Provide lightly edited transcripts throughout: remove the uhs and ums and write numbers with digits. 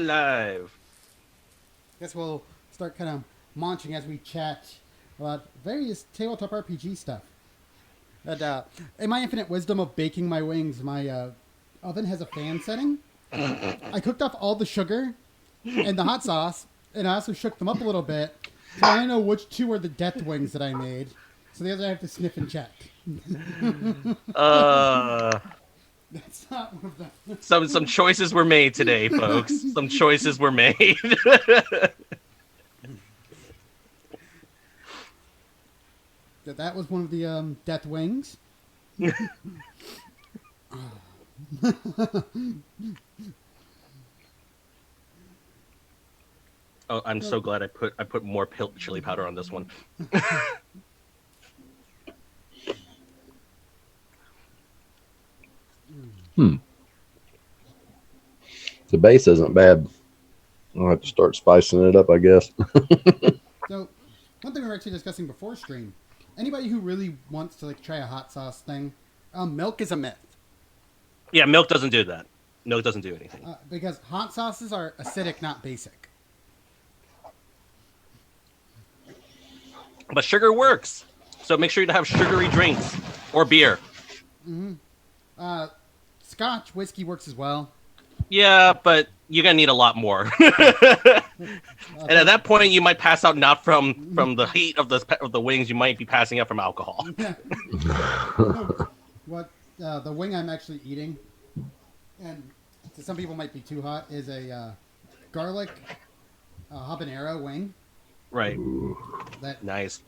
live. Guess we'll start kind of munching as we chat about various tabletop RPG stuff. And in my infinite wisdom of baking my wings, my oven has a fan setting. I cooked off all the sugar and the hot sauce, and I also shook them up a little bit. So I know which two are the death wings that I made. So the other I have to sniff and check. Uh, That's not one of them. some choices were made today, folks. Some choices were made. That was one of the death wings. Oh, I'm so glad I put more chili powder on this one. The base isn't bad. I'll have to start spicing it up, I guess. So, one thing we were actually discussing before stream, anybody who really wants to try a hot sauce thing, milk is a myth. Yeah, milk doesn't do that. Milk doesn't do anything. Because hot sauces are acidic, not basic. But sugar works. So make sure to have sugary drinks or beer. Scotch, whiskey works as well. Yeah, but you're gonna need a lot more. And at that point, you might pass out not from the heat of the wings. You might be passing out from alcohol. What the wing I'm actually eating, and to some people might be too hot, is a garlic habanero wing. Right. That Nice.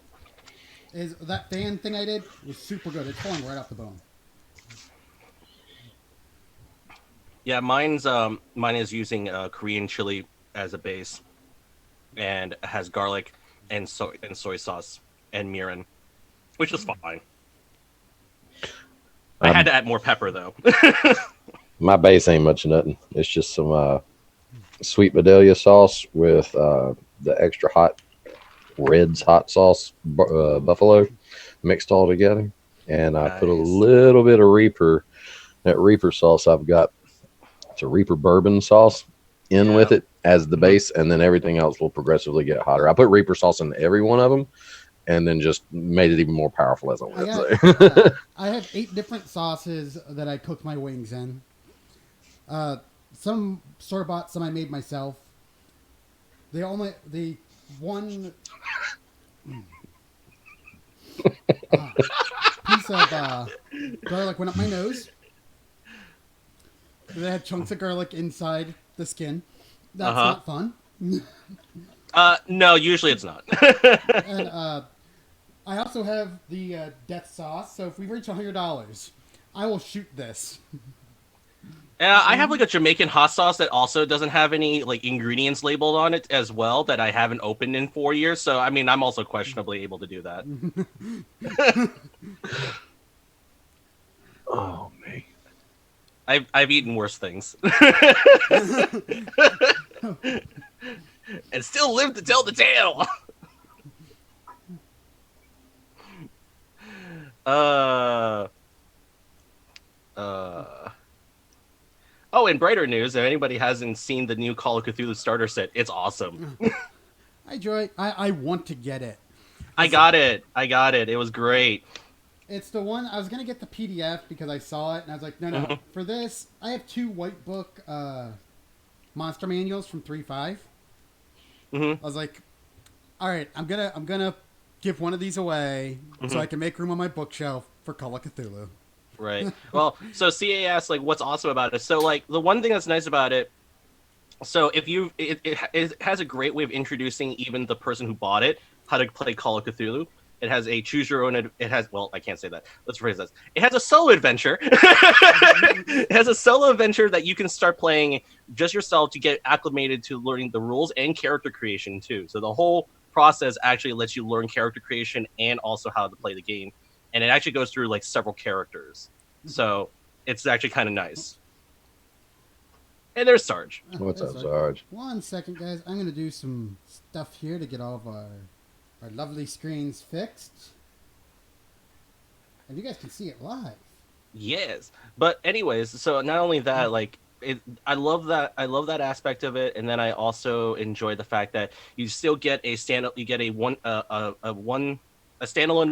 is that fan thing I did was super good. It's falling right off the bone. Yeah, mine is using Korean chili as a base, and has garlic and soy sauce and mirin, which is fine. I had to add more pepper though. My base ain't much of nothing. It's just some sweet Vidalia sauce with the extra hot Red's hot sauce buffalo mixed all together, and I put a little bit of Reaper. That Reaper sauce I've got, it's a Reaper bourbon sauce in with it as the base, and then everything else will progressively get hotter. I put Reaper sauce in every one of them, and then just made it even more powerful as I went. I have 8 different sauces that I cook my wings in. Some store bought, some I made myself. The one piece of garlic went up my nose. They had chunks of garlic inside the skin. That's not fun. No, usually it's not. And I also have the death sauce. So if we reach $100, I will shoot this. I have like a Jamaican hot sauce that also doesn't have any like ingredients labeled on it as well that I haven't opened in 4 years. So I mean, I'm also questionably able to do that. Oh man, I've eaten worse things, and still live to tell the tale. Oh, in brighter news, if anybody hasn't seen the new Call of Cthulhu starter set, it's awesome. I want to get it. I got it. It was great. It's the one I was gonna get the PDF because I saw it and I was like, no. For this, I have 2 white book monster manuals from 3.5. I was like, all right, I'm gonna give one of these away so I can make room on my bookshelf for Call of Cthulhu. Right. Well, so CA asked, like, what's awesome about it? So, like, the one thing that's nice about it, so if you, it has a great way of introducing even the person who bought it how to play Call of Cthulhu. It has a choose your own. It has, well, I can't say that. Let's phrase this. It has a solo adventure. It has a solo adventure that you can start playing just yourself to get acclimated to learning the rules and character creation too. So the whole process actually lets you learn character creation and also how to play the game. And it actually goes through like several characters. So it's actually kind of nice. And there's Sarge. What's up, Sarge? 1 second, guys. I'm going to do some stuff here to get all of our lovely screens fixed. And you guys can see it live. Yes. But anyways, so not only that, like, I love that. I love that aspect of it, and then I also enjoy the fact that you still get a standalone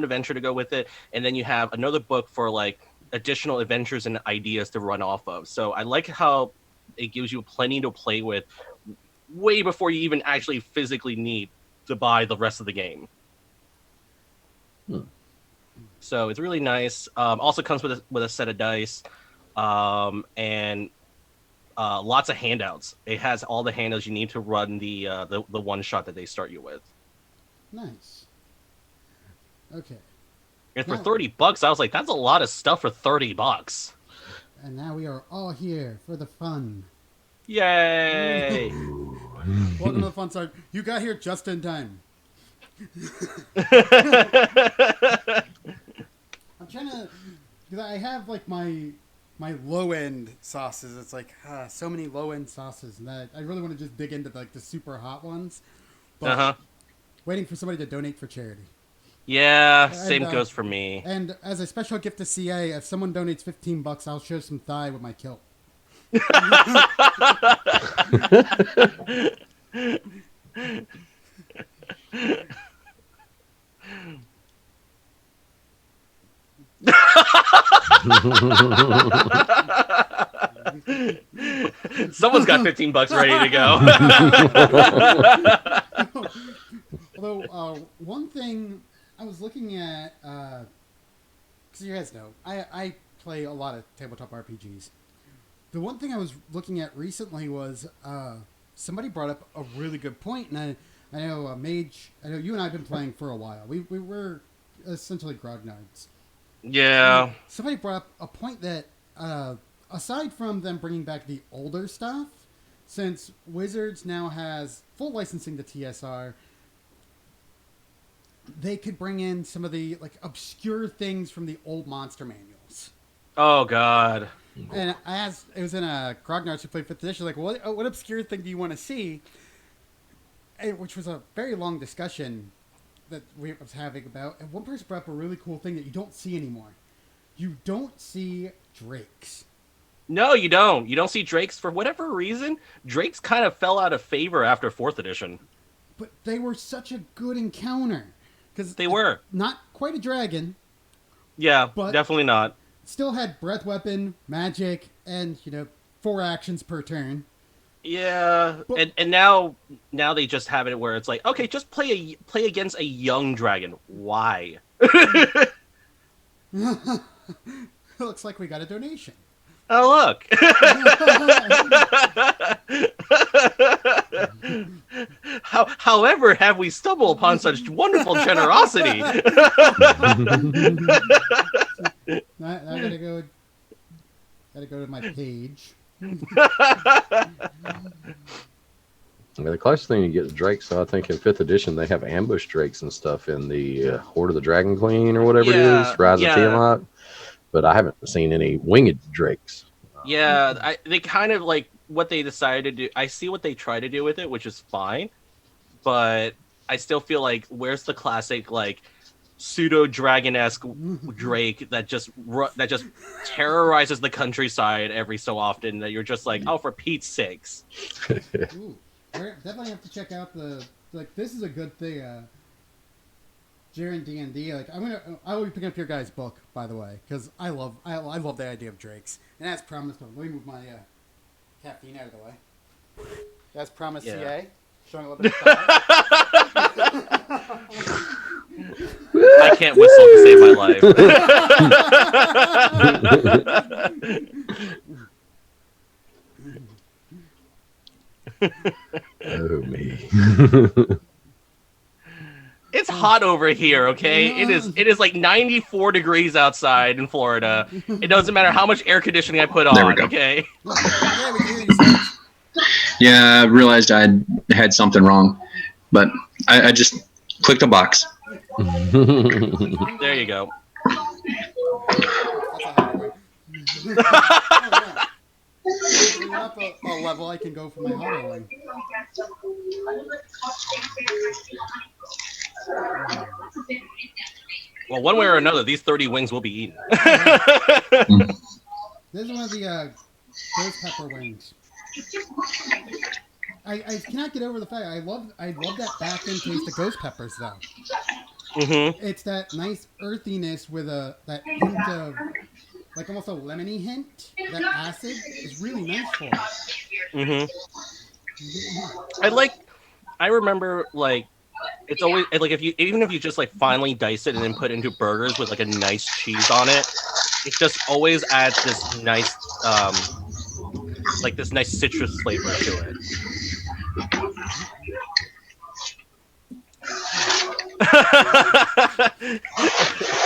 adventure to go with it, and then you have another book for like additional adventures and ideas to run off of. So I like how it gives you plenty to play with way before you even actually physically need to buy the rest of the game. So it's really nice. Also comes with a set of dice, and lots of handouts. It has all the handouts you need to run the one shot that they start you with. Nice. Okay. And for Now- $30, I was like, that's a lot of stuff for $30. And now we are all here for the fun. Yay! Welcome to the fun side. You got here just in time. I'm trying to, because I have like my low end sauces. It's like so many low end sauces, and that I really want to just dig into like the super hot ones. But waiting for somebody to donate for charity. Yeah, same goes for me. And as a special gift to CA, if someone donates $15, I'll show some thigh with my kilt. Someone's got $15 ready to go. Although one thing I was looking at, because you guys know, I play a lot of tabletop RPGs. The one thing I was looking at recently was somebody brought up a really good point, and I know Mage. I know you and I have been playing for a while. We were essentially grognards. Yeah. Somebody brought up a point that aside from them bringing back the older stuff, since Wizards now has full licensing to TSR, they could bring in some of the like obscure things from the old monster manuals. Oh God. And I asked, it was in a Grognards who played 5th edition, like, what obscure thing do you want to see? And, which was a very long discussion that we was having about. And one person brought up a really cool thing that you don't see anymore. You don't see drakes. No, you don't. You don't see drakes for whatever reason. Drakes kind of fell out of favor after 4th edition. But they were such a good encounter. Because they were. Not quite a dragon. Yeah, but definitely not. Still had breath weapon, magic, and, 4 actions per turn. Yeah, but, and now they just have it where it's like, okay, just play against a young dragon. Why? Looks like we got a donation. Oh, look. However, have we stumbled upon such wonderful generosity? I gotta go to my page. The closest thing you get to drakes, so I think in 5th edition they have ambush drakes and stuff in the Horde of the Dragon Queen or whatever it is, Rise of Tiamat. But I haven't seen any winged drakes. Yeah, they kind of like what they decided to do. I see what they try to do with it, which is fine, but I still feel like where's the classic like pseudo dragon-esque drake that just terrorizes the countryside every so often that you're just like, oh, for Pete's sakes. Ooh, definitely have to check out this is a good thing. Jaren D&D, I will be picking up your guys' book, by the way, because I love the idea of drakes. And as promised, let me move my caffeine out of the way. As promised, CA, showing a little bit of I can't whistle to save my life. Oh, me. It's hot over here, okay? It is like 94 degrees outside in Florida. It doesn't matter how much air conditioning I put on, okay? Yeah, we can hear you, Sarge. Yeah, I realized I had something wrong, but I just clicked a box. There you go. That's a hard one. Bring up a level I can go for my hot one. Well, one way or another, these 30 wings will be eaten. This is one of the Ghost pepper wings. I cannot get over the fact I love that back end taste of ghost peppers though. Mm-hmm. It's that nice earthiness with that hint of like almost a lemony hint. That acid is really nice for it. Mm-hmm. I remember like it's always like if you even if you just like finely dice it and then put it into burgers with like a nice cheese on it, it just always adds this nice like this nice citrus flavor to it.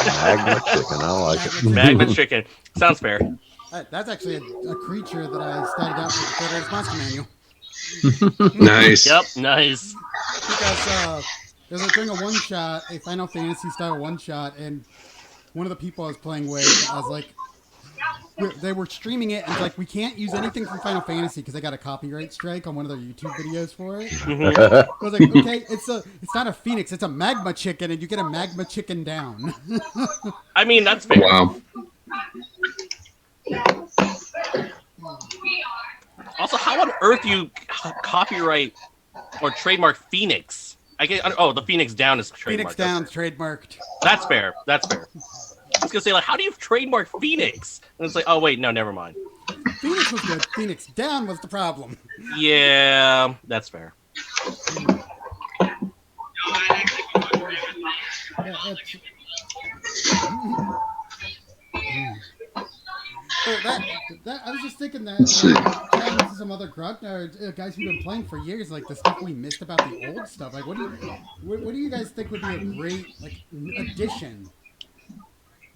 Magma chicken. I like it. Magma chicken. Sounds fair. That's actually a creature that I started out with the Elves Monster Manual. Nice. Yep, nice. Because there's during a one shot, a Final Fantasy style one shot, and one of the people I was playing with, I was like, they were streaming it, and it's like, we can't use anything from Final Fantasy because they got a copyright strike on one of their YouTube videos for it. I was like, okay, it's not a phoenix, it's a magma chicken, and you get a magma chicken down. I mean, that's fair. Wow. Also, how on earth do you copyright or trademark Phoenix? The Phoenix Down is trademarked. Phoenix Down's trademarked. That's fair. That's fair. I was gonna say, like, how do you trademark Phoenix? And it's like, oh wait, no, never mind. Phoenix was good. Phoenix Down was the problem. Yeah, that's fair. I was just thinking that Let's see. chatting to some other guys who've been playing for years, like the stuff we missed about the old stuff. Like, what do you guys think would be a great addition?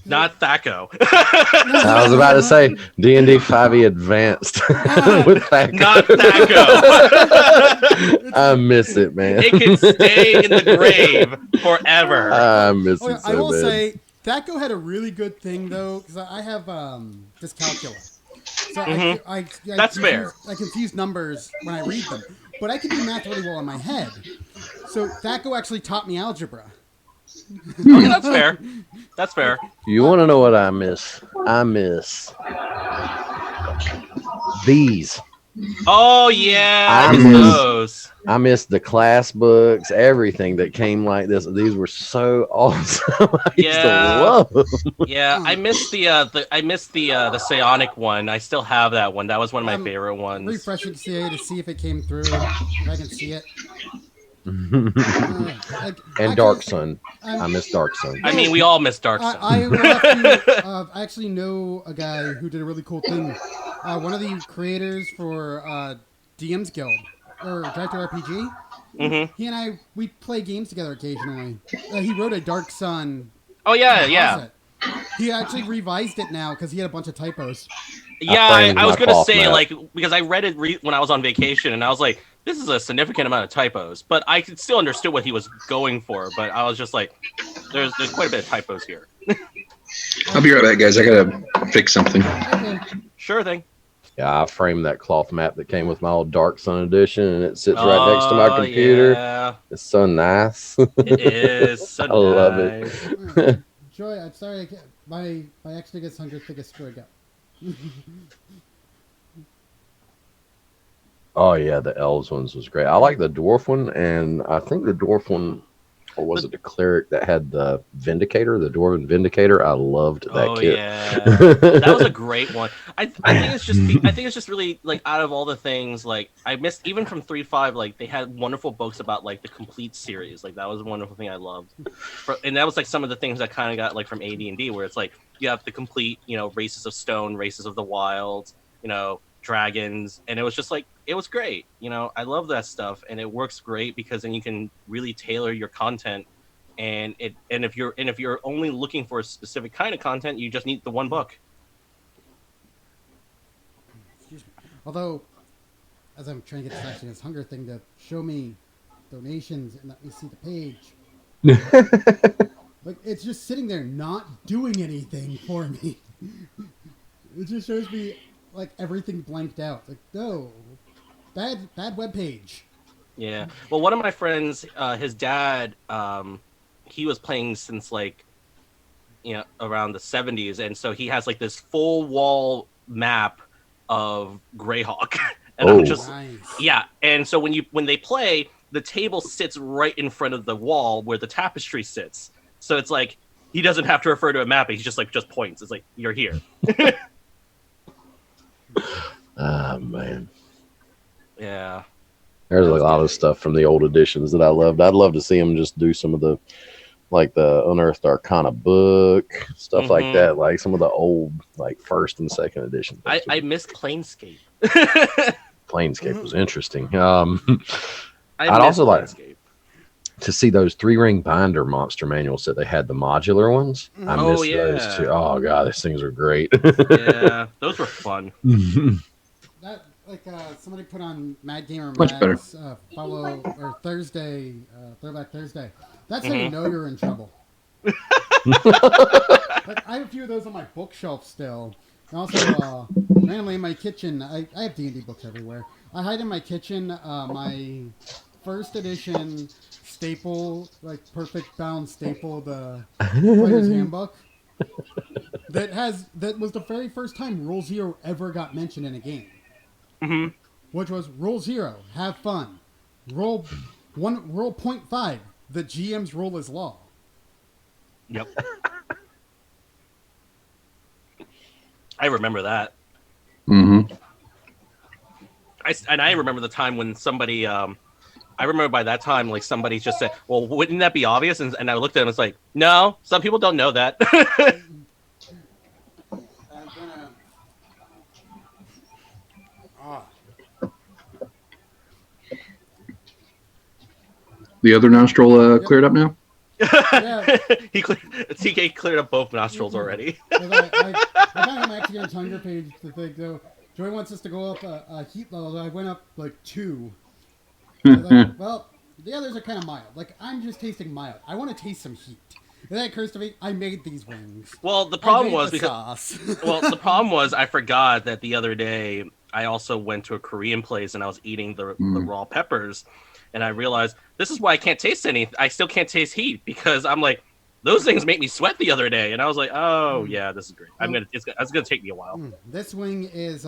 I Not Thaco. was about to say D&D 5e Advanced with Thaco. Not Thaco. I miss it, man. It can stay in the grave forever. I miss it so I will bad. say Thaco had a really good thing though, because I have dyscalculia. So I That's fair. I confuse numbers when I read them, but I can do math really well in my head. So Thaco actually taught me algebra. Okay, that's fair. That's fair. You want to know what I miss? I miss these. Oh yeah, I I miss miss- those. I miss the class books, everything that came like this. These were so awesome. I used to Yeah. love them. Yeah, I missed the psionic one. I still have that one. That was one of my favorite ones. Refreshing CA to see if it came through. If I can see it. And Dark Sun. I miss Dark Sun. I mean, we all miss Dark Sun. I will have to, I actually know a guy who did a really cool thing. One of the creators for DM's Guild or Drive to RPG. Mm-hmm. He and we play games together occasionally. He wrote a Dark Sun. Oh yeah. composite. He actually revised it now because he had a bunch of typos. Yeah, framed I was my gonna cloth say map. like because I read it when I was on vacation and I was like, this is a significant amount of typos, but I could still understood what he was going for. But I was just like, there's quite a bit of typos here. I'll be right back, guys. I gotta fix something. Okay. Sure thing. Yeah, I framed that cloth map that came with my old Dark Sun edition, and it sits right next to my computer. Yeah, It's so nice. it is. So I love nice. Alright. Joy, I'm sorry. My actually gets hunger thickest squig up. Oh yeah, the Elves ones was great. I like the dwarf one, and I think the dwarf one, or was it the cleric that had the Vindicator, the Dwarven Vindicator? I loved that Oh kit. yeah, that was a great one. I think it's just really like out of all the things like I missed even from 3.5 like they had wonderful books about like the complete series, like that was a wonderful thing I loved. And that was like some of the things I kind of got like from AD&D where it's like you have the complete races of stone, races of the wild, dragons, and it was just like it was great. I love that stuff, and it works great because then you can really tailor your content. And if you're only looking for a specific kind of content, you just need the one book. Excuse me. Although, as I'm trying to get this hunger thing to show me donations and let me see the page, like it's just sitting there not doing anything for me. It just shows me like everything blanked out. Like no, bad web page. Yeah. Well, one of my friends, his dad, he was playing since like, around the 70s, and so he has like this full wall map of Greyhawk, and I'm just Nice. yeah. And so when they play, the table sits right in front of the wall where the tapestry sits. So it's like he doesn't have to refer to a map. He's just points. It's like you're here. Ah, man. Yeah. There's a That was lot good. of stuff from the old editions that I loved. I'd love to see them just do some of the, like the Unearthed Arcana book, stuff like Mhm. that. Like some of the old, like first and second edition things. I miss Planescape. Planescape was interesting. I I'd miss also like Planescape. to see those 3-ring binder monster manuals that they had, the modular ones. I Oh, miss those yeah. too. Oh god, these things are great. Yeah, those were fun. That somebody put on Mad Gamer Much better. Mag's follow or Thursday, Throwback Thursday. That's how you know you're in trouble. Like, I have a few of those on my bookshelf still. And also, randomly in my kitchen, I have D&D books everywhere. I hide in my kitchen my first edition staple, like perfect bound staple, the Player's Handbook. That was the very first time Rule Zero ever got mentioned in a game. Mhm. Which was Rule 0, have fun. Rule 0.5, the GM's rule is law. Yep. I remember that. Mm-hmm. I remember the time when somebody I remember by that time like somebody just said, "Well, wouldn't that be obvious?" And I looked at him, it's like, "No, some people don't know that." I'm gonna. The other nostril cleared up now. Yeah. TK cleared up both nostrils already. I found I'm actually on Hunger page to think, though. Joy wants us to go up a heat level. I went up like 2. I was like, well, the others are kind of mild. Like, I'm just tasting mild. I want to taste some heat. And that occurs to me, I made these wings. Well, the I problem made was the because sauce. the problem was I forgot that the other day I also went to a Korean place and I was eating the raw peppers, and I realized this is why I can't taste any. I still can't taste heat because I'm like, those things make me sweat the other day, and I was like, oh yeah, this is great. It's gonna take me a while. This wing is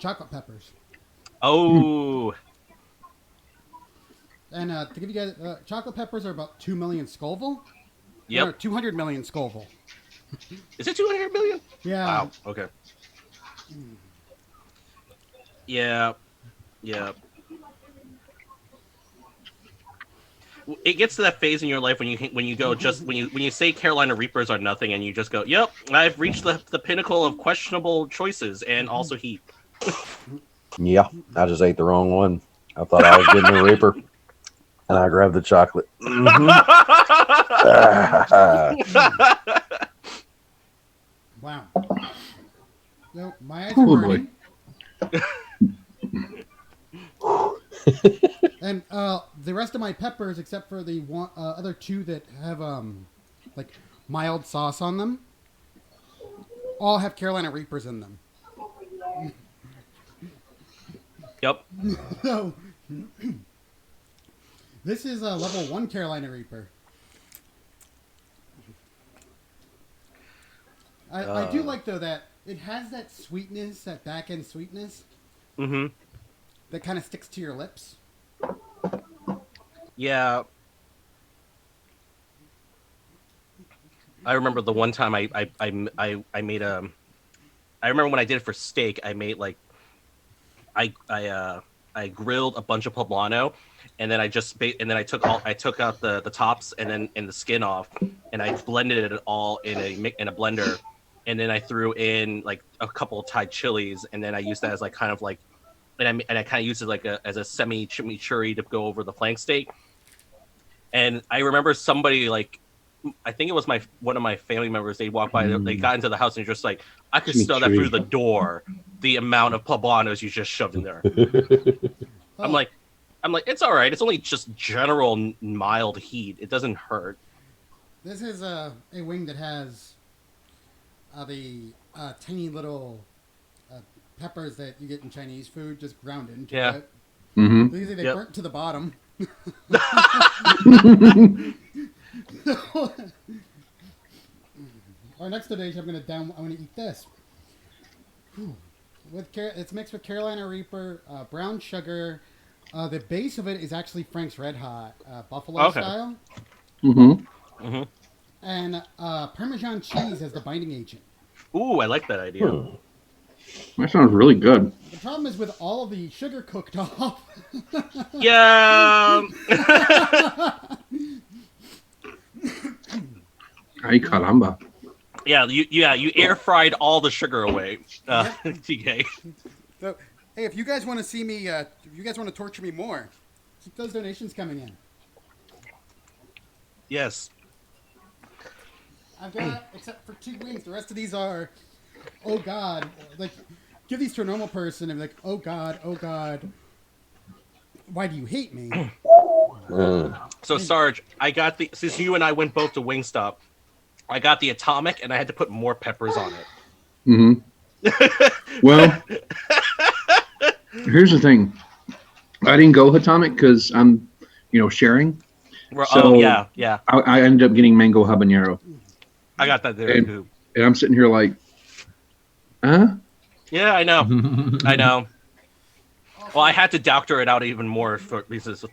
chocolate peppers. Oh, And to give you guys, chocolate peppers are about 2 million Scoville. yep. No, 200 million Scoville. Is it 200 million? Yeah. Wow. Okay. Yeah. Yeah. It gets to that phase in your life when you go just when you say Carolina Reapers are nothing and you just go, yep, I've reached the pinnacle of questionable choices and also heat. Yeah, I just ate the wrong one. I thought I was getting a Reaper, and I grabbed the chocolate. Wow. So my eyes are Oh, burning. And the rest of my peppers, except for the other 2 that have like mild sauce on them, all have Carolina Reapers in them. Yep. So this is a level 1 Carolina Reaper. I do like though that it has that sweetness, that back end sweetness. Mm-hmm. That kind of sticks to your lips. Yeah. I remember the one time I made a. I remember when I did it for steak. I made like, I grilled a bunch of poblano, and then I took out the tops and the skin off, and I blended it all in a blender, and then I threw in like a couple of Thai chilies, and then I used that as like kind of like, and I kind of used it like as a semi chimichurri to go over the flank steak. And I remember somebody like, I think it was one of my family members. They walked by, they got into the house, and just like, I could smell that through the door. The amount of poblanos you just shoved in there. I'm like, it's all right. It's only just general mild heat. It doesn't hurt. This is a wing that has the tiny little peppers that you get in Chinese food, just ground into it. Mm-hmm. Usually they burnt to the bottom. Our next dish, I'm gonna eat this. Whew. It's mixed with Carolina Reaper, brown sugar. The base of it is actually Frank's Red Hot, buffalo Okay. style, Mm-hmm. and Parmesan cheese as the binding agent. Ooh, I like that idea. That sounds really good. The problem is with all of the sugar cooked off. Yeah. Ay caramba. Yeah, you air fried all the sugar away, TK. So, hey, if you guys want to see me, if you guys want to torture me more, keep those donations coming in. Yes. I've got, except for 2 wings, the rest of these are, oh God, like, give these to a normal person and be like, oh God, why do you hate me? So Sarge, I got since you and I went both to Wingstop, I got the atomic and I had to put more peppers on it. Mm-hmm. Well, here's the thing. I didn't go atomic because I'm, sharing. So yeah. I ended up getting mango habanero. I got that there too. And I'm sitting here like, huh? Yeah, I know. I know. Well, I had to doctor it out even more for business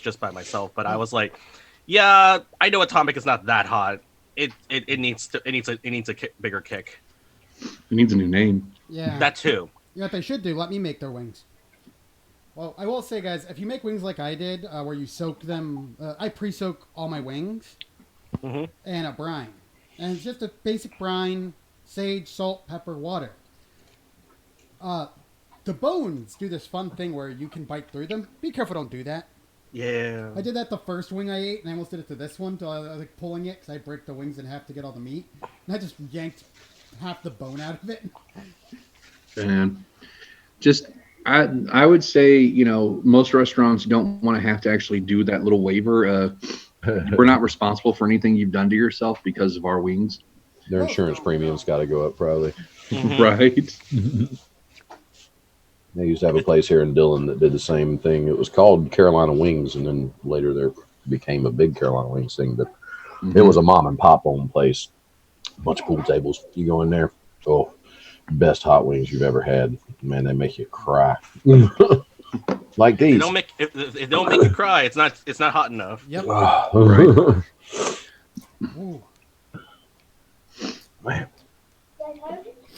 just by myself, but I was like, yeah, I know atomic is not that hot. It needs a bigger kick. It needs a new name. Yeah. That too. You know what they should do? Let me make their wings. Well, I will say, guys, if you make wings like I did, where you soak them, I pre-soak all my wings and a brine. And it's just a basic brine, sage, salt, pepper, water. The bones do this fun thing where you can bite through them. Be careful, don't do that. Yeah. I did that the first wing I ate, and I almost did it to this one. So I was like pulling it because I break the wings in half to get all the meat. And I just yanked half the bone out of it. And I would say, most restaurants don't want to have to actually do that little waiver. We're not responsible for anything you've done to yourself because of our wings. Their insurance premium's got to go up, probably. Right. They used to have a place here in Dillon that did the same thing. It was called Carolina Wings, and then later there became a big Carolina Wings thing. But it was a mom and pop owned place. Bunch of pool tables. You go in there. Oh, best hot wings you've ever had. Man, they make you cry. Like these. If they don't make you cry, it's not hot enough. Yep. Right. Ooh. Man.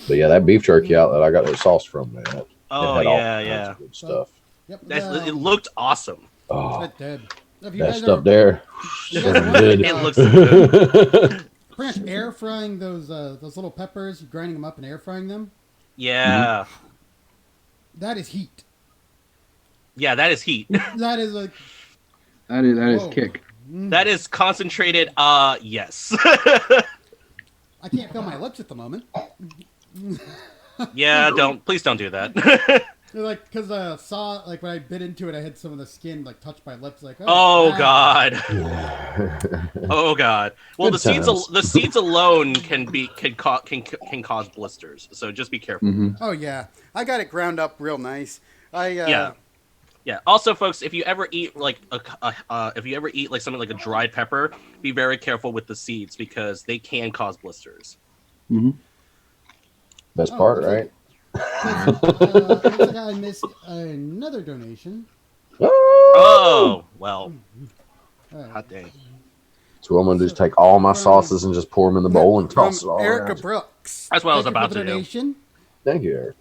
But yeah, that beef jerky outlet, I got that sauce from, man. Oh, It had all yeah, kinds of good stuff. Yep. It looked awesome. Oh, That did. If you that guys stuff are, there. you So guys are good. It looks good. pretty much air frying those little peppers, grinding them up and air frying them. Yeah. That is heat. Yeah, that is heat. That is like That is Whoa. kick. That is concentrated. Yes. I can't feel my lips at the moment. Yeah, please don't do that. They're like, because like when I bit into it, I had some of the skin like touch my lips. Like, Oh wow. God. Oh God. Well, Good the times. seeds alone can cause blisters. So just be careful. Mm-hmm. Oh yeah, I got it ground up real nice. Yeah. Also, folks, if you ever eat like something like a dried pepper, be very careful with the seeds because they can cause blisters. Mm-hmm. Best part, looks right? looks like I missed another donation. Oh well. Hot dang. So what I'm going to do is take all my sauces and just pour them in the bowl and toss it all Erica around. Brooks. That's what I was Thank you about for the to do. donation. Thank you, Eric.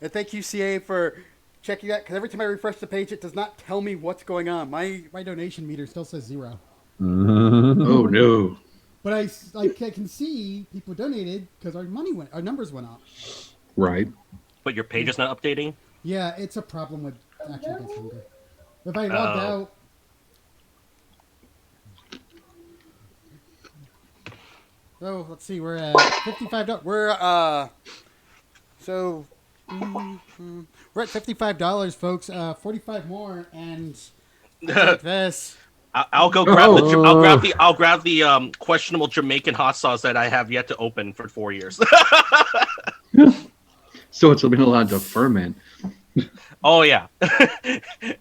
And thank you, CA, for checking that. Because every time I refresh the page, it does not tell me what's going on. My donation meter still says 0. Oh no. But I can see people donated because our numbers went up. Right. But your page is not updating. Yeah, it's a problem with actually gets hunger. If I logged out. So let's see, we're at $55. We're we're at $55, folks. 45 more, and like this. I'll go grab I'll grab the questionable Jamaican hot sauce that I have yet to open for 4 years. So it's been allowed to ferment. Oh yeah.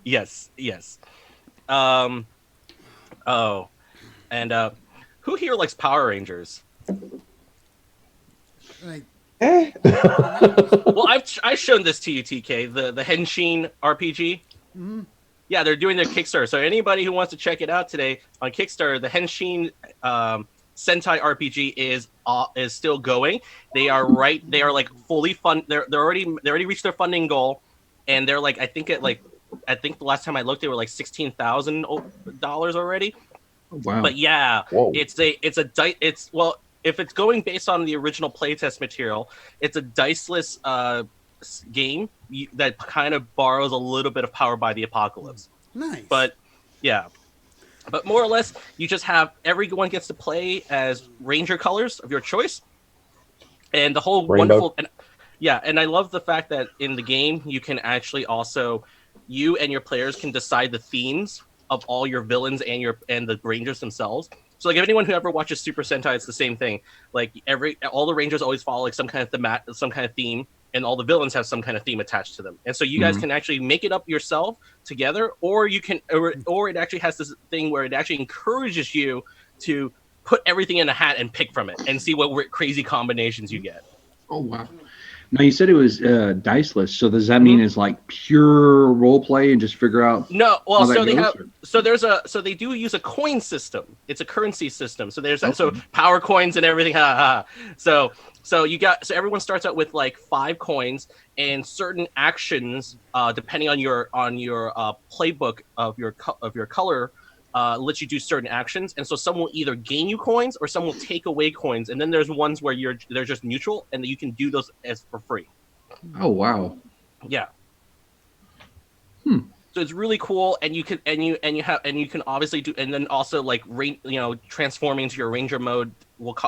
yes. Oh, and who here likes Power Rangers? Like, Well, I've shown this to you, TK. The Henshin RPG. Yeah, they're doing their Kickstarter. So anybody who wants to check it out today on Kickstarter, the Henshin Sentai RPG is still going. They are right. They are like fully fund. They already reached their funding goal, and they're like I think the last time I looked, they were like $16,000 already. Wow. But yeah, Whoa. well, if it's going based on the original playtest material, it's a diceless game that kind of borrows a little bit of Power by the Apocalypse. nice. But yeah, but more or less, you just have everyone gets to play as ranger colors of your choice, and the whole Rainbow. and I love the fact that in the game you can actually also you and your players can decide the themes of all your villains and the rangers themselves. So like if anyone who ever watches Super Sentai, it's the same thing. Like all the rangers always follow like some kind of theme, and all the villains have some kind of theme attached to them. And so you guys can actually make it up yourself together, or you can, or it actually has this thing where it actually encourages you to put everything in a hat and pick from it and see what crazy combinations you get. Oh wow. Now you said it was diceless, so does that mean it's like pure role play and just figure out? No, well, how that so they goes, have, or- so they do use a coin system. It's a currency system. So there's Okay. so power coins and everything. So everyone starts out with like 5 coins, and certain actions, depending on your playbook of your color, lets you do certain actions. And so some will either gain you coins or some will take away coins. And then there's ones where they're just neutral, and you can do those for free. Oh wow. Yeah. So it's really cool, and you can obviously do, and then also like transforming into your ranger mode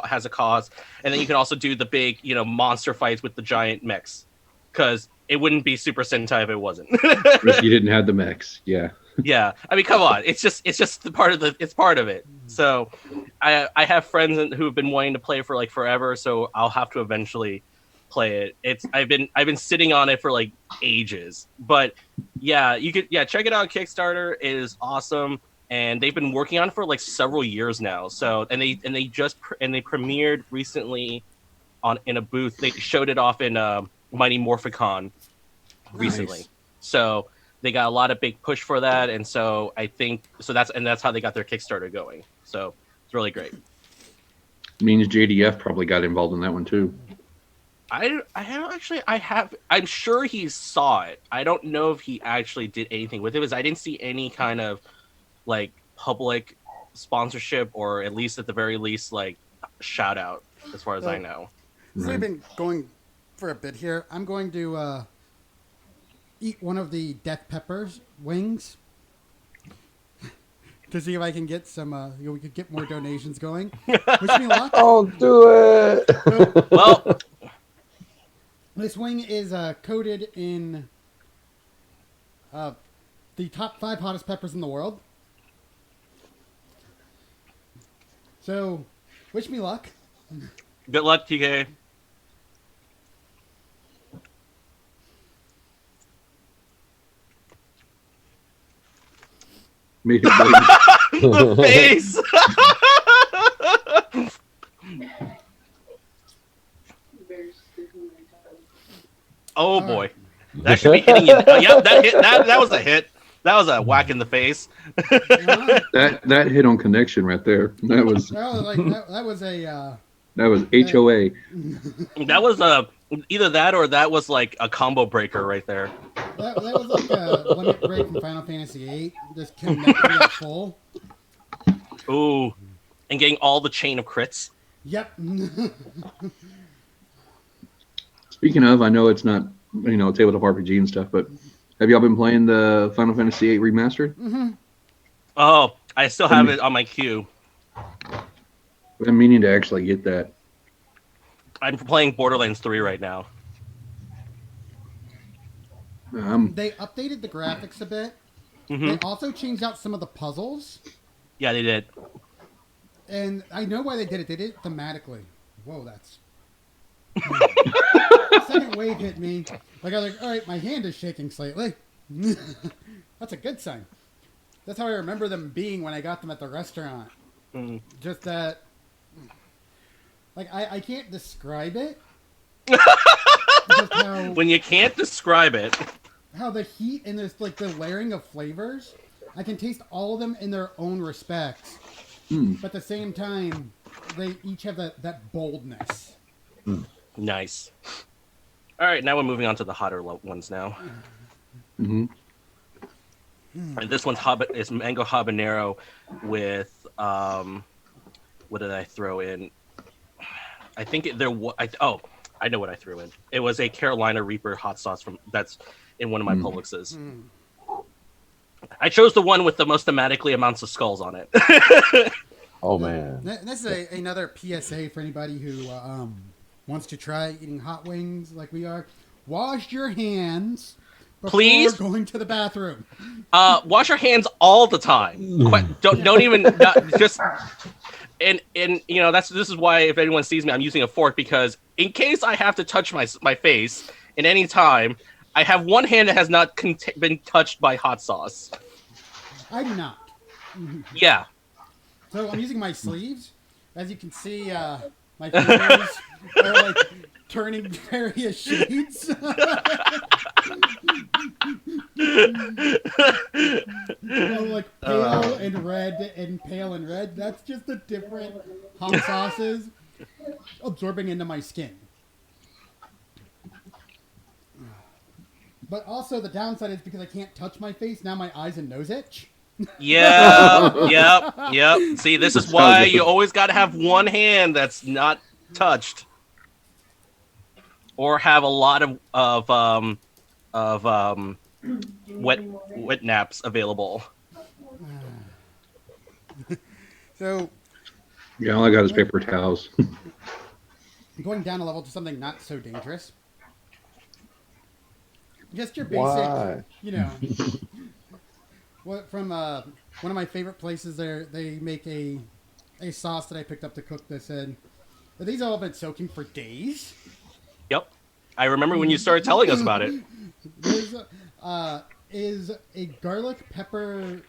has a cause, and then you can also do the big monster fights with the giant mechs, because it wouldn't be Super Sentai if it wasn't. If you didn't have the mechs, yeah. Yeah, I mean, come on, it's just the part of it's part of it. So I have friends who have been wanting to play for like forever, so I'll have to eventually play it. I've been sitting on it for like ages, but yeah, check it out. Kickstarter is awesome, and they've been working on it for like several years now. So and they premiered recently in a booth. They showed it off in Mighty Morphicon recently. Nice. So they got a lot of big push for that, and so I think that's how they got their Kickstarter going. So it's really great. Means JDF probably got involved in that one too. I'm sure he saw it. I don't know if he actually did anything with it, because I didn't see any kind of like public sponsorship, or at least at the very least like shout out, as far as I know. So we've been going for a bit here. I'm going to eat one of the Death Pepper's wings to see if I can get some. We could get more donations going. Wish me luck. Don't do it. Well, This wing is coated in the top 5 hottest peppers in the world. So, wish me luck. good luck, TK. Made it big. The face. Oh boy, that should be hitting you. Yep, that hit. That was a hit. That was a whack in the face. That hit on connection right there. That was That was a. that was HOA. That was either that or that was like a combo breaker right there. That was like a limit break from Final Fantasy VIII. Just connecting it full. Ooh, and getting all the chain of crits. Yep. Speaking of, I know it's not tabletop RPG and stuff, but have y'all been playing the Final Fantasy VIII remastered? Oh, I still have it on my queue. I'm meaning to actually get that. I'm playing Borderlands 3 right now. They updated the graphics a bit. Mm-hmm. They also changed out some of the puzzles. Yeah, they did. And I know why they did it. They did it thematically. Whoa, that's... Second wave hit me. Like, I was like, all right, my hand is shaking slightly. That's a good sign. That's how I remember them being when I got them at the restaurant. Mm. Just that... Like, I can't describe it, How, When you can't describe it. how the heat and there's like the layering of flavors, I can taste all of them in their own respects. But at the same time, they each have that boldness. Nice. All right, now we're moving on to the hotter ones now. Mm-hmm. And this one's is mango habanero with what did I throw in? I think there was I know what I threw in. It was a Carolina Reaper hot sauce that's in one of my Publixes. I chose the one with the most thematically amounts of skulls on it. Oh man. This is another PSA for anybody who wants to try eating hot wings like we are. Wash your hands before Please? going to the bathroom. Wash your hands all the time. Don't even just. And you know this is why if anyone sees me, I'm using a fork, because in case I have to touch my face at any time, I have one hand that has not been touched by hot sauce. I do not. Yeah. So I'm using my sleeves. As you can see, my fingers are like turning various shades. Like pale and red and pale and red. That's just the different hot sauces absorbing into my skin. But also the downside is because I can't touch my face, now my eyes and nose itch. Yeah. Yep. See, this is why you always got to have one hand that's not touched, or have a lot of wet naps available. So Yeah, all I got is paper towels. going down a level to something not so dangerous. Just your basic, Why? you know. What from one of my favorite places there, they make a sauce that I picked up to cook this in. But these all have been soaking for days. Yep. I remember when you started telling us about it. There's is a garlic pepper.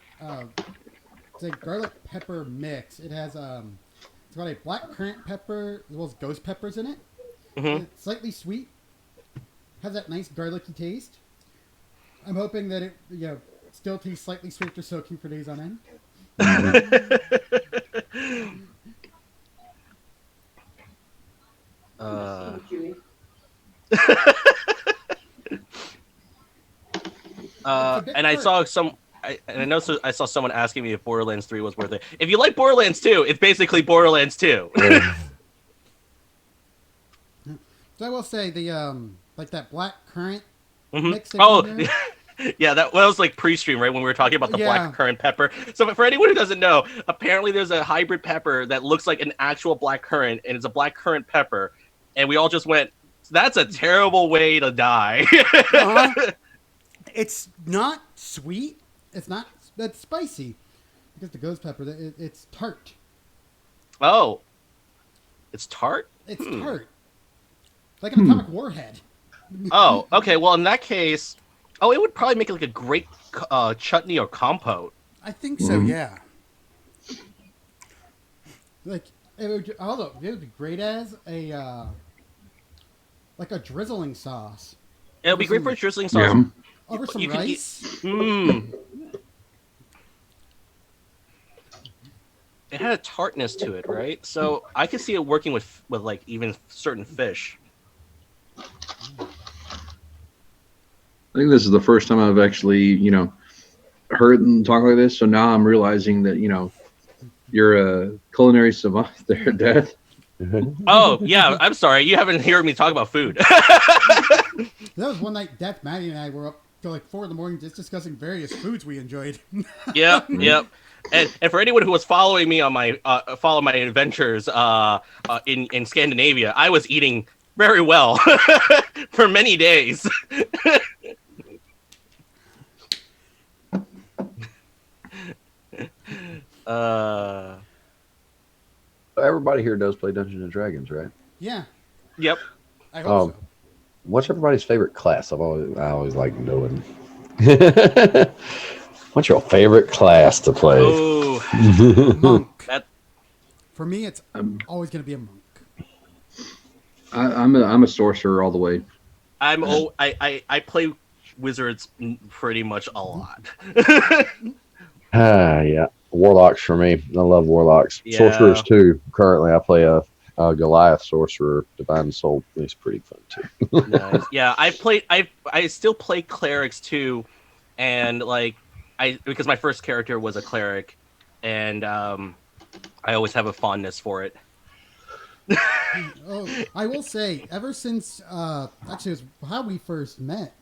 It's a garlic pepper mix. It has it's got a black currant pepper as well as ghost peppers in it. Mm-hmm. It's slightly sweet. Has that nice garlicky taste. I'm hoping that it still tastes slightly sweet after soaking for days on end. And I saw I saw someone asking me if Borderlands 3 was worth it. If you like Borderlands 2, it's basically Borderlands 2. So I will say the like that black currant Mm-hmm. mix. Yeah, that was like pre-stream, right? When we were talking about the black currant pepper. So for anyone who doesn't know, apparently there's a hybrid pepper that looks like an actual black currant, and it's a black currant pepper. And we all just went, that's a terrible way to die. It's not sweet. It's not that's spicy. Because the ghost pepper, it's tart. Oh. It's tart? It's tart. Like an atomic warhead. Oh, okay. Well, in that case, it would probably make like a great chutney or compote. I think so, yeah. Like it would be great as a like a drizzling sauce. It would be great for a drizzling sauce. Yeah. Over some rice. It had a tartness to it, right? So I could see it working with like even certain fish. I think this is the first time I've actually, heard them talk like this. So now I'm realizing that, you're a culinary savant there, Dad. Oh, yeah. I'm sorry. You haven't heard me talk about food. That was one night DeathByMage and I were up till like 4 a.m. just discussing various foods we enjoyed. Yep. And for anyone who was following me on my follow my adventures in Scandinavia, I was eating very well for many days. Everybody here does play Dungeons and Dragons, right? Yeah. Yep. I hope so. What's everybody's favorite class? I always like knowing. What's your favorite class to play? Oh, Monk. that For me, it's always going to be a monk. I'm a sorcerer all the way. I play wizards pretty much a lot. Yeah, warlocks for me. I love warlocks. Sorcerers Yeah. too. Currently, I play a Goliath sorcerer, divine soul. He's pretty fun too. Nice. Yeah, I still play clerics too, and like I because my first character was a cleric, and I always have a fondness for it. Oh, I will say, ever since actually, it was how we first met,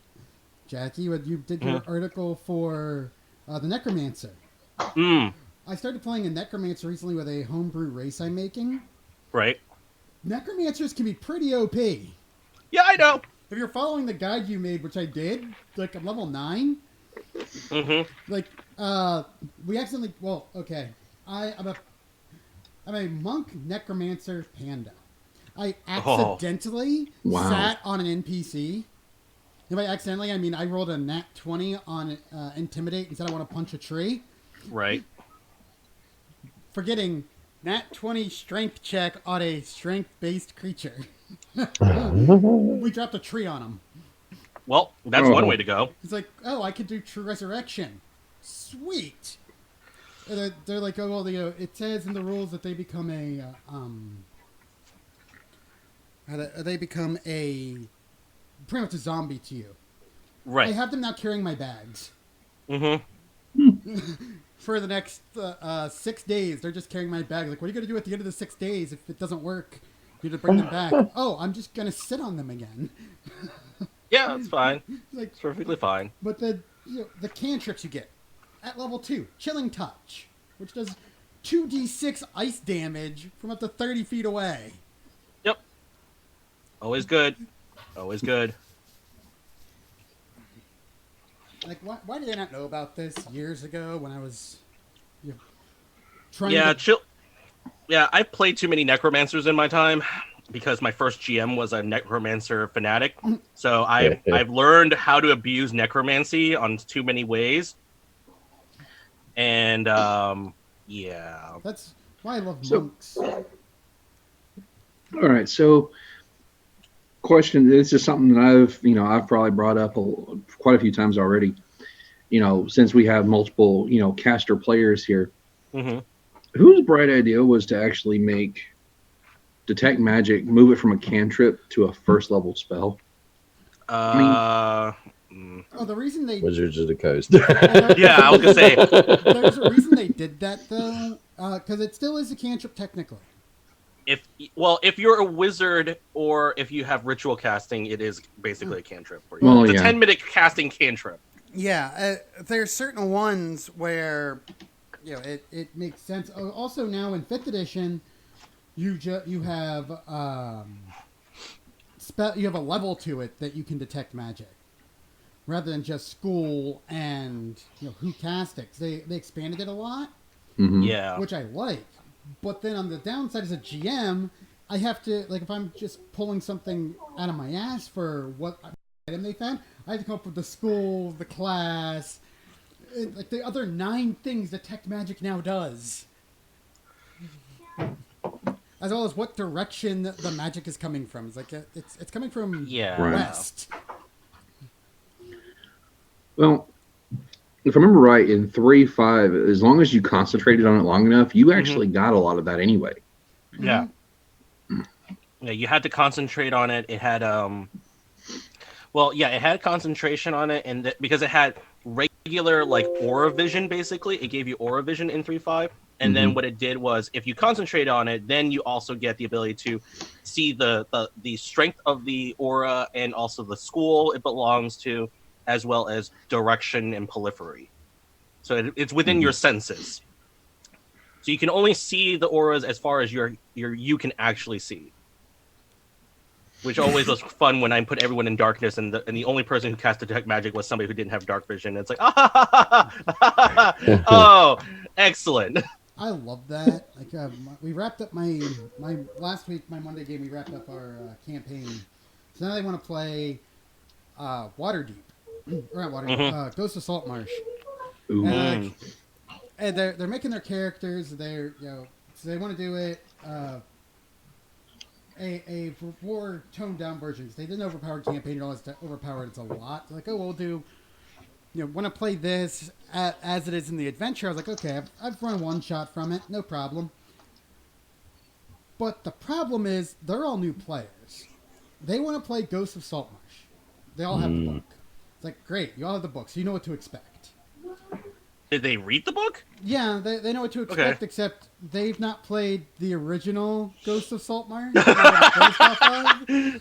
Jackie, when you did your article for the Necromancer. Mm, I started playing a Necromancer recently with a homebrew race I'm making. right. Necromancers can be pretty OP. If Yeah, I know. you're following the guide you made, which I did, like I'm level 9, like we accidentally okay. I'm a monk necromancer panda. I Oh, accidentally Wow. sat on an NPC. And by accidentally, I mean I rolled a nat 20 on intimidate and said I want to punch a tree. right. Forgetting nat 20 strength check on a strength based creature. We dropped a tree on him. Well, that's one way to go. It's like, oh, I could do true resurrection. Sweet. And they're like, oh, well, it says in the rules that they become they become a pretty much a zombie to you. I Right. have them now carrying my bags Mm-hmm. for the next 6 days. They're just carrying my bags. Like, what are you gonna do at the end of the 6 days if it doesn't work? You to bring them back. Oh, I'm just gonna sit on them again. Yeah, that's fine. Like, It's perfectly fine. but the cantrips you get at level 2, Chilling Touch, which does 2d6 ice damage from up to 30 feet away. Yep. Always good. Always good. Like, why did I not know about this years ago when I was trying Yeah, to... chill. Yeah, I've played too many necromancers in my time because my first GM was a necromancer fanatic. So I've learned how to abuse necromancy on too many ways. And yeah. That's why I love So- monks. All right. So, question. This is something that I've probably brought up quite a few times already. Since we have multiple, caster players here, Hmm. whose bright idea was to actually make detect magic, move it from a cantrip to a first level spell? Mm. Oh, the reason they... Wizards of the Coast. Yeah, I was gonna say. There's a reason they did that, though, because it still is a cantrip technically. If you're a wizard or if you have ritual casting, it is basically a cantrip for you. Well, It's yeah. a 10-minute casting cantrip. Yeah, there's certain ones where it makes sense. Oh, also, now in 5th edition, you have you have a level to it that you can detect magic, rather than just school and who cast it. 'Cause they expanded it a lot, Yeah. which I like. But then on the downside, as a GM, I have to, like, if I'm just pulling something out of my ass for what item they found, I have to come up with the school, the class, like the other 9 things Detect Magic now does. As well as what direction the magic is coming from. It's like it's coming from Yeah. Right. west. Well, if I remember right, in 3.5, as long as you concentrated on it long enough, you actually got a lot of that anyway. Yeah. Yeah, you had to concentrate on it. It had it had concentration on it, and because it had regular like aura vision. Basically, it gave you aura vision in 3.5, and then what it did was, if you concentrate on it, then you also get the ability to see the strength of the aura and also the school it belongs to, as well as direction and periphery. So it's within your senses. So you can only see the auras as far as you can actually see. Which always was fun when I put everyone in darkness, and the only person who cast detect magic was somebody who didn't have dark vision. It's like, oh, excellent. I love that. Like we wrapped up my last week, my Monday game. We wrapped up our campaign. So now they want to play Waterdeep, or not Waterdeep, Ghost of Saltmarsh. Ooh. And they're making their characters. So they want to do it. a more toned down version. They did an overpowered campaign. You realize that overpowered it's a lot. They're like, oh, we'll do. Want to play this as it is in the adventure. I was like, okay, I've run one shot from it, no problem. But the problem is, they're all new players. They want to play Ghosts of Saltmarsh. They all have the book. It's like, great, you all have the book, so you know what to expect. Did they read the book? Yeah, they know what to expect, except they've not played the original Ghosts of Saltmarsh.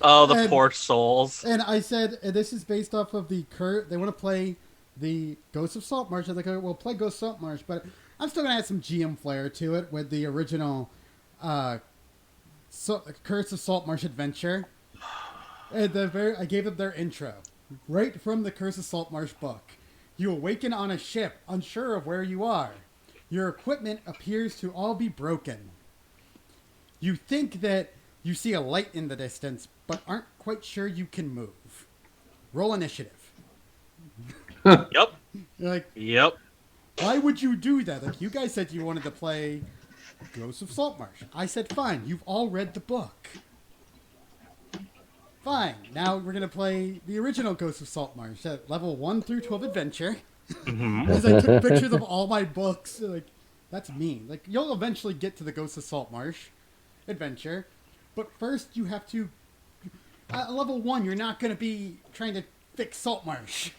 Oh, the poor souls. And I said, this is based off of the they want to play the Ghosts of Saltmarsh. I was like, we'll play Ghosts of Saltmarsh, but I'm still going to add some GM flair to it with the original Curse of Saltmarsh adventure. And I gave them their intro, right from the Curse of Saltmarsh book. You awaken on a ship, unsure of where you are. Your equipment appears to all be broken. You think that you see a light in the distance, but aren't quite sure you can move. Roll initiative. Yep. Like, yep. Why would you do that? Like, you guys said you wanted to play Ghosts of Saltmarsh. I said, fine, you've all read the book. Fine, now we're going to play the original Ghosts of Saltmarsh at level 1 through 12 adventure. As I took pictures of all my books. Like, that's mean. Like, you'll eventually get to the Ghosts of Saltmarsh adventure. But first, you have to... At level 1, you're not going to be trying to fix Saltmarsh.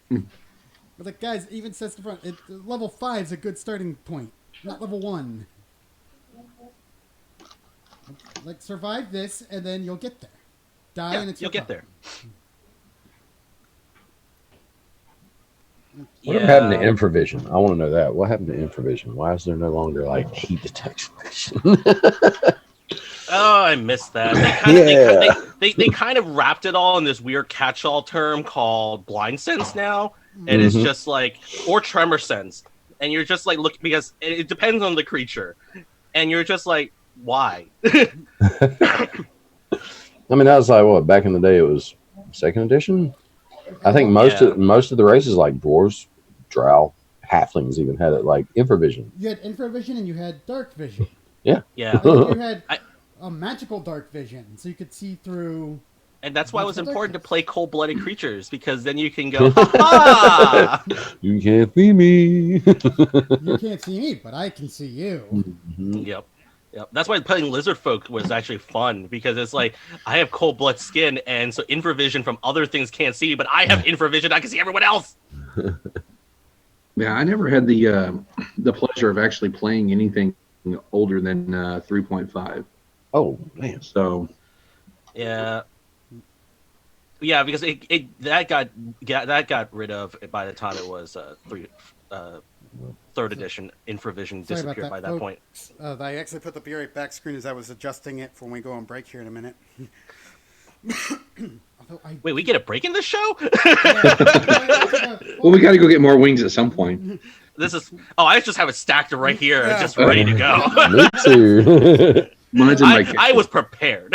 But like, guys, it even says the front, level 5 is a good starting point, not level 1. Like, survive this, and then you'll get there. Die, and it's you'll get there. What happened to infravision? I want to know that. What happened to infravision? Why is there no longer like heat detection? Oh, I missed that. They kind of wrapped it all in this weird catch-all term called blind sense now, and it's just like, or tremor sense, and you're just like, look, because it depends on the creature, and you're just like, why? I mean, that was like what back in the day. It was second edition. I think most of the races like dwarves, drow, halflings even had it like infravision. You had infravision and you had dark vision. Yeah. You had a magical dark vision, so you could see through. And that's why it was important to play cold-blooded creatures, because then you can go, ha! You can't see me. You can't see me, but I can see you. Yep. That's why playing lizard folk was actually fun, because it's like, I have cold blood skin, and so infravision from other things can't see, but I have infravision, I can see everyone else. Yeah, I never had the pleasure of actually playing anything older than 3.5. Oh man! So yeah, because that got rid of by the time it was third edition. Infravision disappeared by that point. I actually put the BRA back screen as I was adjusting it for when we go on break here in a minute. Wait, we get a break in this show? Well, we got to go get more wings at some point. I just have it stacked right here, just ready to go. Me too. Mine's in my I was prepared.